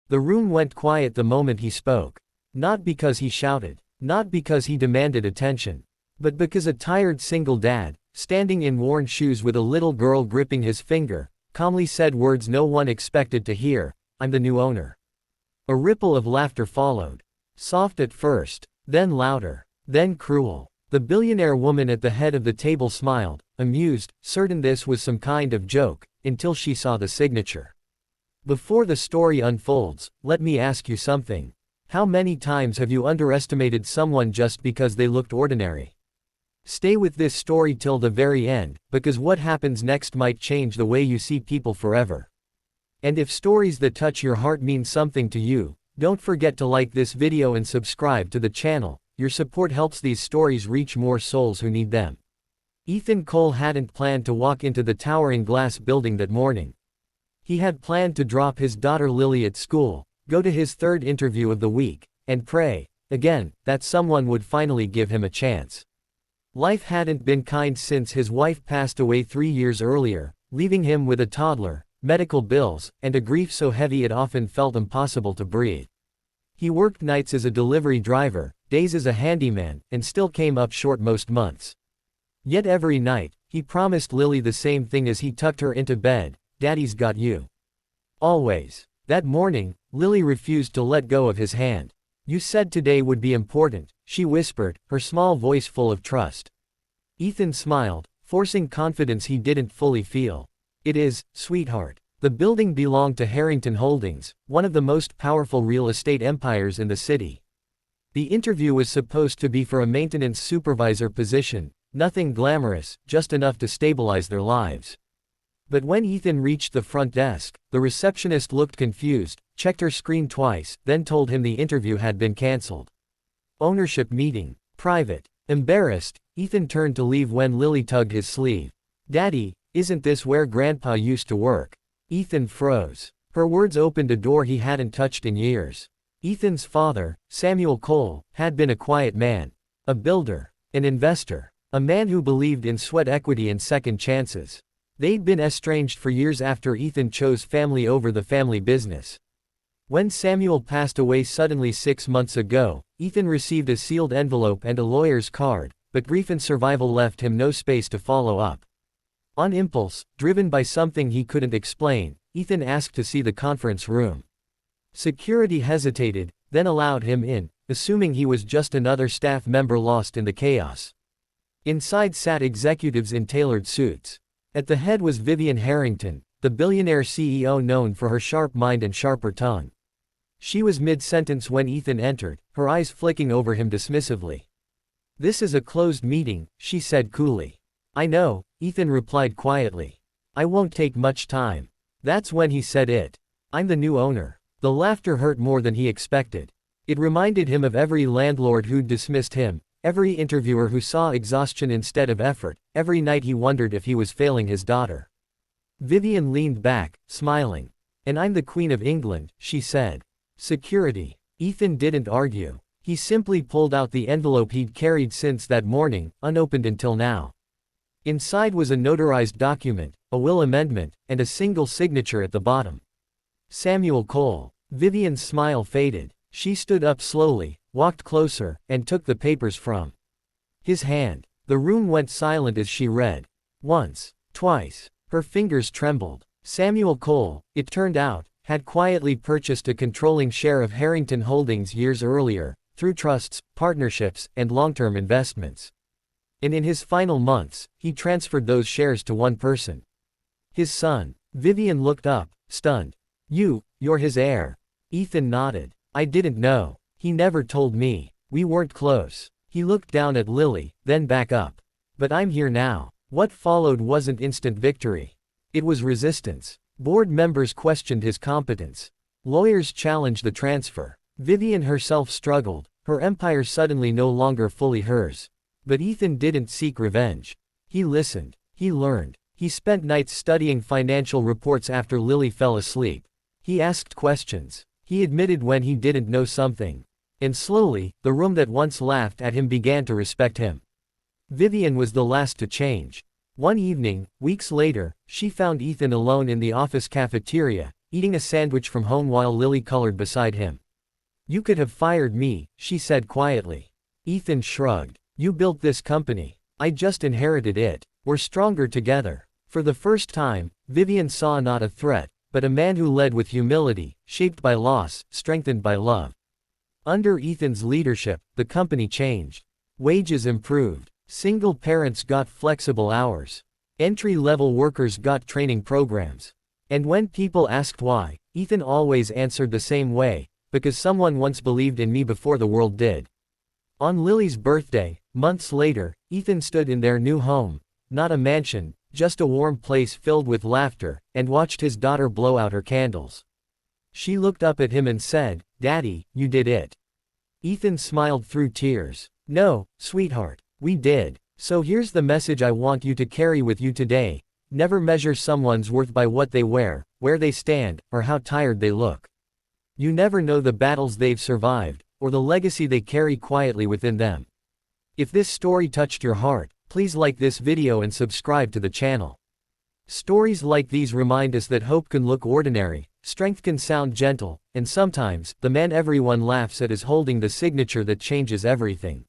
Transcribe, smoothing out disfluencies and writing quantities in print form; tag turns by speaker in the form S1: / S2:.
S1: The room went quiet the moment he spoke. Not because he shouted. Not because he demanded attention. But because a tired single dad, standing in worn shoes with a little girl gripping his finger, calmly said words no one expected to hear, "I'm the new owner." A ripple of laughter followed. Soft at first, then louder, then cruel. The billionaire woman at the head of the table smiled, amused, certain this was some kind of joke, until she saw the signature. Before the story unfolds, let me ask you something. How many times have you underestimated someone just because they looked ordinary? Stay with this story till the very end, because what happens next might change the way you see people forever. And if stories that touch your heart mean something to you, don't forget to like this video and subscribe to the channel. Your support helps these stories reach more souls who need them. Ethan Cole hadn't planned to walk into the towering glass building that morning. He had planned to drop his daughter Lily at school, go to his third interview of the week, and pray, again, that someone would finally give him a chance. Life hadn't been kind since his wife passed away 3 years earlier, leaving him with a toddler, medical bills, and a grief so heavy it often felt impossible to breathe. He worked nights as a delivery driver, days as a handyman, and still came up short most months. Yet every night, he promised Lily the same thing as he tucked her into bed: "Daddy's got you." Always. That morning, Lily refused to let go of his hand. "You said today would be important," she whispered, her small voice full of trust. Ethan smiled, forcing confidence he didn't fully feel. "It is, sweetheart." The building belonged to Harrington Holdings, one of the most powerful real estate empires in the city. The interview was supposed to be for a maintenance supervisor position, nothing glamorous, just enough to stabilize their lives. But when Ethan reached the front desk, the receptionist looked confused, checked her screen twice, then told him the interview had been cancelled. Ownership meeting. Private. Embarrassed, Ethan turned to leave when Lily tugged his sleeve. "Daddy, isn't this where Grandpa used to work?" Ethan froze. Her words opened a door he hadn't touched in years. Ethan's father, Samuel Cole, had been a quiet man. A builder. An investor. A man who believed in sweat equity and second chances. They'd been estranged for years after Ethan chose family over the family business. When Samuel passed away suddenly 6 months ago, Ethan received a sealed envelope and a lawyer's card, but grief and survival left him no space to follow up. On impulse, driven by something he couldn't explain, Ethan asked to see the conference room. Security hesitated, then allowed him in, assuming he was just another staff member lost in the chaos. Inside sat executives in tailored suits. At the head was Vivian Harrington, the billionaire CEO known for her sharp mind and sharper tongue. She was mid-sentence when Ethan entered, her eyes flicking over him dismissively. "This is a closed meeting," she said coolly. "I know," Ethan replied quietly. "I won't take much time." That's when he said it. "I'm the new owner." The laughter hurt more than he expected. It reminded him of every landlord who'd dismissed him, every interviewer who saw exhaustion instead of effort, every night he wondered if he was failing his daughter. Vivian leaned back, smiling. "And I'm the Queen of England," she said. Security. Ethan didn't argue. He simply pulled out the envelope he'd carried since that morning, unopened until now. Inside was a notarized document, a will amendment, and a single signature at the bottom. Samuel Cole. Vivian's smile faded. She stood up slowly, walked closer, and took the papers from his hand. The room went silent as she read. Once, twice. Her fingers trembled. Samuel Cole, it turned out, had quietly purchased a controlling share of Harrington Holdings years earlier, through trusts, partnerships, and long-term investments. And in his final months, he transferred those shares to one person. His son. Vivian looked up, stunned. You're his heir." Ethan nodded. "I didn't know. He never told me. We weren't close." He looked down at Lily, then back up. "But I'm here now." What followed wasn't instant victory. It was resistance. Board members questioned his competence. Lawyers challenged the transfer. Vivian herself struggled, her empire suddenly no longer fully hers. But Ethan didn't seek revenge. He listened. He learned. He spent nights studying financial reports after Lily fell asleep. He asked questions. He admitted when he didn't know something. And slowly, the room that once laughed at him began to respect him. Vivian was the last to change. One evening, weeks later, she found Ethan alone in the office cafeteria, eating a sandwich from home while Lily colored beside him. "You could have fired me," she said quietly. Ethan shrugged. "You built this company. I just inherited it. We're stronger together." For the first time, Vivian saw not a threat, but a man who led with humility, shaped by loss, strengthened by love. Under Ethan's leadership, the company changed. Wages improved. Single parents got flexible hours. Entry-level workers got training programs. And when people asked why, Ethan always answered the same way: "Because someone once believed in me before the world did." On Lily's birthday, months later, Ethan stood in their new home, not a mansion, just a warm place filled with laughter, and watched his daughter blow out her candles. She looked up at him and said, "Daddy, you did it." Ethan smiled through tears. "No, sweetheart, we did. So here's the message I want you to carry with you today: never measure someone's worth by what they wear, where they stand, or how tired they look. You never know the battles they've survived, or the legacy they carry quietly within them." If this story touched your heart, please like this video and subscribe to the channel. Stories like these remind us that hope can look ordinary, strength can sound gentle, and sometimes, the man everyone laughs at is holding the signature that changes everything.